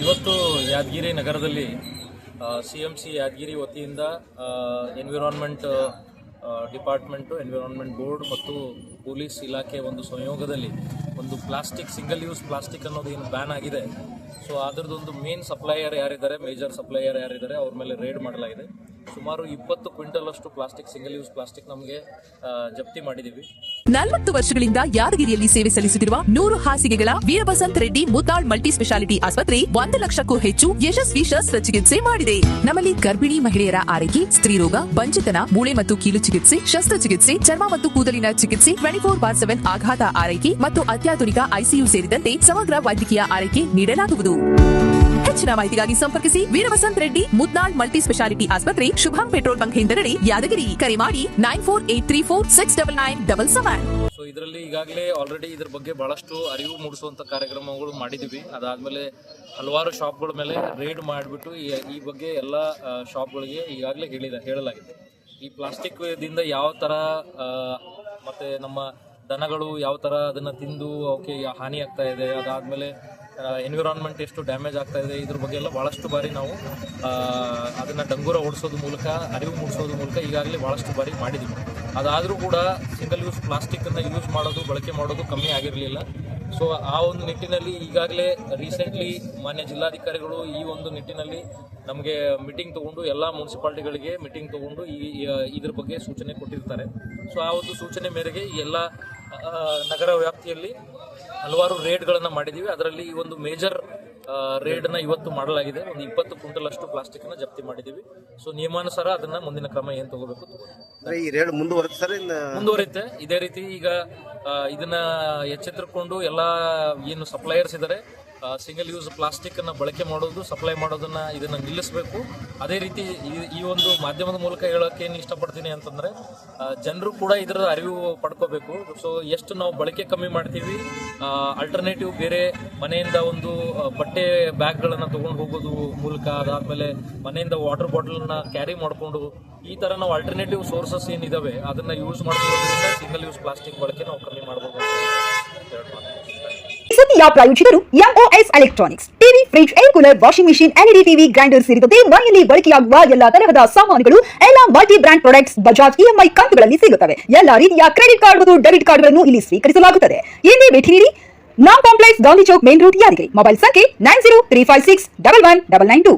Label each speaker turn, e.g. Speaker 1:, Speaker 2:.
Speaker 1: ಇವತ್ತು ಯಾದಗಿರಿ ನಗರದಲ್ಲಿ CMC ಯಾದಗಿರಿ ವತಿಯಿಂದ ಎನ್ವಿರಾನ್ಮೆಂಟ್ ಡಿಪಾರ್ಟ್ಮೆಂಟು, ಎನ್ವಿರಾನ್ಮೆಂಟ್ ಬೋರ್ಡ್ ಮತ್ತು ಪೊಲೀಸ್ ಇಲಾಖೆ ಒಂದು ಸಂಯೋಗದಲ್ಲಿ ಒಂದು ಪ್ಲಾಸ್ಟಿಕ್, ಸಿಂಗಲ್ ಯೂಸ್ ಪ್ಲಾಸ್ಟಿಕ್ ಅನ್ನೋದು ಏನು ಬ್ಯಾನ್ ಆಗಿದೆ. ಸೊ ಅದರದೊಂದು ಮೇನ್ ಸಪ್ಲೈಯರ್ ಯಾರಿದ್ದಾರೆ, ಮೇಜರ್ ಸಪ್ಲೈಯರ್ ಯಾರಿದ್ದಾರೆ, ಅವ್ರ ಮೇಲೆ ರೇಡ್ ಮಾಡಲಾಗಿದೆ. ಸುಮಾರು 20 ಕ್ವಿಂಟಲ್ ಅಷ್ಟು ಪ್ಲಾಸ್ಟಿಕ್, ಸಿಂಗಲ್ ಯೂಸ್ ಪ್ಲಾಸ್ಟಿಕ್ ನಮಗೆ ಜಪ್ತಿ ಮಾಡಿದ್ದೀವಿ.
Speaker 2: 40 ವರ್ಷಗಳಿಂದ ಯಾದಗಿರಿಯಲ್ಲಿ ಸೇವೆ ಸಲ್ಲಿಸುತ್ತಿರುವ 100 ಹಾಸಿಗೆಗಳ ವೀರಬಸಂತ್ ರೆಡ್ಡಿ ಮುದ್ದಾಳ್ ಮಲ್ಟಿ ಸ್ಪೆಷಾಲಿಟಿ ಆಸ್ಪತ್ರೆ 1 ಲಕ್ಷಕ್ಕೂ ಹೆಚ್ಚು ಯಶಸ್ವಿ ಶಸ್ತ್ರಚಿಕಿತ್ಸೆ ಮಾಡಿದೆ. ನಮ್ಮಲ್ಲಿ ಗರ್ಭಿಣಿ ಮಹಿಳೆಯರ ಆರೈಕೆ, ಸ್ತ್ರೀರೋಗ, ಬಂಜೆತನ, ಮೂಳೆ ಮತ್ತು ಕೀಲು ಚಿಕಿತ್ಸೆ, ಶಸ್ತ್ರಚಿಕಿತ್ಸೆ, ಚರ್ಮ ಮತ್ತು ಕೂದಲಿನ ಚಿಕಿತ್ಸೆ, 24/7 ಆಘಾತ ಆರೈಕೆ ಮತ್ತು ಅತ್ಯಾಧುನಿಕ ICU ಸೇರಿದಂತೆ ಸಮಗ್ರ ವೈದ್ಯಕೀಯ ಆರೈಕೆ ನೀಡಲಾಗುವುದು. ಹೆಚ್ಚಿನ ಮಾಹಿತಿಗಾಗಿ ಸಂಪರ್ಕಿಸಿ ವೀರಬಸಂತ್ ರೆಡ್ಡಿ ಮುದ್ದಾಳ್ ಮಲ್ಟಿ ಸ್ಪೆಷಾಲಿಟಿ ಆಸ್ಪತ್ರೆ, ಶುಭಂ ಪೆಟ್ರೋಲ್ ಬಂಕ್ ಹಿಂದೆಡೆ, ಯಾದಗಿರಿ. ಕರೆ ಮಾಡಿ 9483469977.
Speaker 1: ಸೊ ಇದರಲ್ಲಿ ಈಗಾಗಲೇ ಆಲ್ರೆಡಿ ಇದ್ರ ಬಗ್ಗೆ ಬಹಳಷ್ಟು ಅರಿವು ಮೂಡಿಸುವಂತ ಕಾರ್ಯಕ್ರಮಗಳು ಮಾಡಿದ್ದೀವಿ. ಅದಾದ್ಮೇಲೆ ಹಲವಾರು ಶಾಪ್ಗಳ ಮೇಲೆ ರೇಡ್ ಮಾಡಿಬಿಟ್ಟು ಈ ಬಗ್ಗೆ ಎಲ್ಲ ಶಾಪ್ಗಳಿಗೆ ಈಗಾಗಲೇ ಹೇಳಲಾಗಿದೆ. ಈ ಪ್ಲಾಸ್ಟಿಕ್ ದಿಂದ ಯಾವ ತರ ಮತ್ತೆ ನಮ್ಮ ದನಗಳು ಯಾವ ತರ ಅದನ್ನ ತಿಂದು ಅವಕ್ಕೆ ಹಾನಿ ಆಗ್ತಾ ಇದೆ, ಅದಾದ್ಮೇಲೆ ಎನ್ವಿರಾನ್ಮೆಂಟ್ ಎಷ್ಟು ಡ್ಯಾಮೇಜ್ ಆಗ್ತಾ ಇದೆ, ಇದ್ರ ಬಗ್ಗೆ ಎಲ್ಲ ಭಾಳಷ್ಟು ಬಾರಿ ನಾವು ಅದನ್ನು ಡಂಗೂರ ಓಡಿಸೋದ್ರ ಮೂಲಕ, ಅರಿವು ಮೂಡಿಸೋದ್ರ ಮೂಲಕ ಈಗಾಗಲೇ ಭಾಳಷ್ಟು ಬಾರಿ ಮಾಡಿದ್ದೀವಿ. ಅದಾದರೂ ಕೂಡ ಸಿಂಗಲ್ ಯೂಸ್ ಪ್ಲಾಸ್ಟಿಕ್ಕನ್ನು ಯೂಸ್ ಮಾಡೋದು, ಬಳಕೆ ಮಾಡೋದು ಕಮ್ಮಿ ಆಗಿರಲಿಲ್ಲ. ಸೊ ಆ ಒಂದು ನಿಟ್ಟಿನಲ್ಲಿ ಈಗಾಗಲೇ ರೀಸೆಂಟ್ಲಿ ಮಾನ್ಯ ಜಿಲ್ಲಾಧಿಕಾರಿಗಳು ಈ ಒಂದು ನಿಟ್ಟಿನಲ್ಲಿ ನಮಗೆ ಮೀಟಿಂಗ್ ತೊಗೊಂಡು, ಎಲ್ಲ ಮುನ್ಸಿಪಾಲ್ಟಿಗಳಿಗೆ ಮೀಟಿಂಗ್ ತೊಗೊಂಡು ಇದ್ರ ಬಗ್ಗೆ ಸೂಚನೆ ಕೊಟ್ಟಿರ್ತಾರೆ. ಸೊ ಆ ಒಂದು ಸೂಚನೆ ಮೇರೆಗೆ ಈ ಎಲ್ಲ ನಗರ ವ್ಯಾಪ್ತಿಯಲ್ಲಿ ಹಲವಾರು ರೇಡ್ಗಳನ್ನು ಮಾಡಿದ್ದೀವಿ. ಅದರಲ್ಲಿ ಈ ಒಂದು ಮೇಜರ್ ರೇಡ್ನ ಇವತ್ತು ಮಾಡಲಾಗಿದೆ. ಒಂದು 20 ಕ್ವಿಂಟಲ್ ಅಷ್ಟು ಪ್ಲಾಸ್ಟಿಕ್ನ ಜಪ್ತಿ ಮಾಡಿದ್ದೀವಿ. ಸೊ ನಿಯಮಾನುಸಾರ ಅದನ್ನ ಮುಂದಿನ ಕ್ರಮ ಏನು ತಗೋಬೇಕು
Speaker 3: ಈ ರೇಡ್
Speaker 1: ಮುಂದುವರಿಯುತ್ತೆ. ಇದೇ ರೀತಿ ಈಗ ಇದನ್ನ ಎಚ್ಚೆತ್ತುಕೊಂಡು ಎಲ್ಲ ಏನು ಸಪ್ಲೈಯರ್ಸ್ ಇದ್ದಾರೆ, ಸಿಂಗಲ್ ಯೂಸ್ ಪ್ಲಾಸ್ಟಿಕ್ ಅನ್ನ ಬಳಕೆ ಮಾಡೋದು, ಸಪ್ಲೈ ಮಾಡೋದನ್ನ ಇದನ್ನ ನಿಲ್ಲಿಸಬೇಕು. ಅದೇ ರೀತಿ ಈ ಒಂದು ಮಾಧ್ಯಮದ ಮೂಲಕ ಹೇಳೋಕೆ ಏನು ಇಷ್ಟಪಡ್ತೀನಿ ಅಂತಂದ್ರೆ, ಜನರು ಕೂಡ ಇದರ ಅರಿವು ಪಡ್ಕೋಬೇಕು. ಸೊ ಎಷ್ಟು ನಾವು ಬಳಕೆ ಕಮ್ಮಿ ಮಾಡ್ತೀವಿ, ಆಲ್ಟರ್ನೇಟಿವ್ ಬೇರೆ ಮನೆಯಿಂದ ಒಂದು ಬಟ್ಟೆ ಬ್ಯಾಗ್ಗಳನ್ನು ತಗೊಂಡು ಹೋಗೋದು ಮೂಲಕ, ಅದಾದ್ಮೇಲೆ ಮನೆಯಿಂದ ವಾಟರ್ ಬಾಟಲ್ನ ಕ್ಯಾರಿ ಮಾಡಿಕೊಂಡು, ಈ ತರ ನಾವು ಆಲ್ಟರ್ನೇಟಿವ್ ಸೋರ್ಸಸ್ ಏನಿದಾವೆ ಅದನ್ನ ಯೂಸ್ ಮಾಡೋದ್ರಿಂದ ಸಿಂಗಲ್ ಯೂಸ್ ಪ್ಲಾಸ್ಟಿಕ್ ಬಳಕೆ ನಾವು ಕಮ್ಮಿ ಮಾಡಬಹುದು.
Speaker 4: ಸುದ್ದಿಯ ಪ್ರಾಯೋಜಕರು MOS electronics. TV, fridge, air cooler, washing machine, LED TV, grinder ಸೇರಿದಂತೆ ಮನೆಯಲ್ಲಿ ಬಳಕೆಯಾಗುವ ಎಲ್ಲಾ ತರಹದ ಸಾಮಾನುಗಳು, ಎಲ್ಲಾ multi brand products Bajaj EMI ಕಂತುಗಳಲ್ಲಿ ಸಿಗುತ್ತವೆ. ಎಲ್ಲಾ ರೀತಿಯ ಕ್ರೆಡಿಟ್ ಕಾರ್ಡ್ ಮತ್ತು ಡೆಬಿಟ್ ಕಾರ್ಡ್ಗಳನ್ನು ಇಲ್ಲಿ ಸ್ವೀಕರಿಸಲಾಗುತ್ತದೆ. ಇಂದೇ ಭೇಟಿ ನೀಡಿ. Naam complex, Gandhi Chowk, main road, Yadgiri. Mobile ಸಂಖ್ಯೆ 9035611992.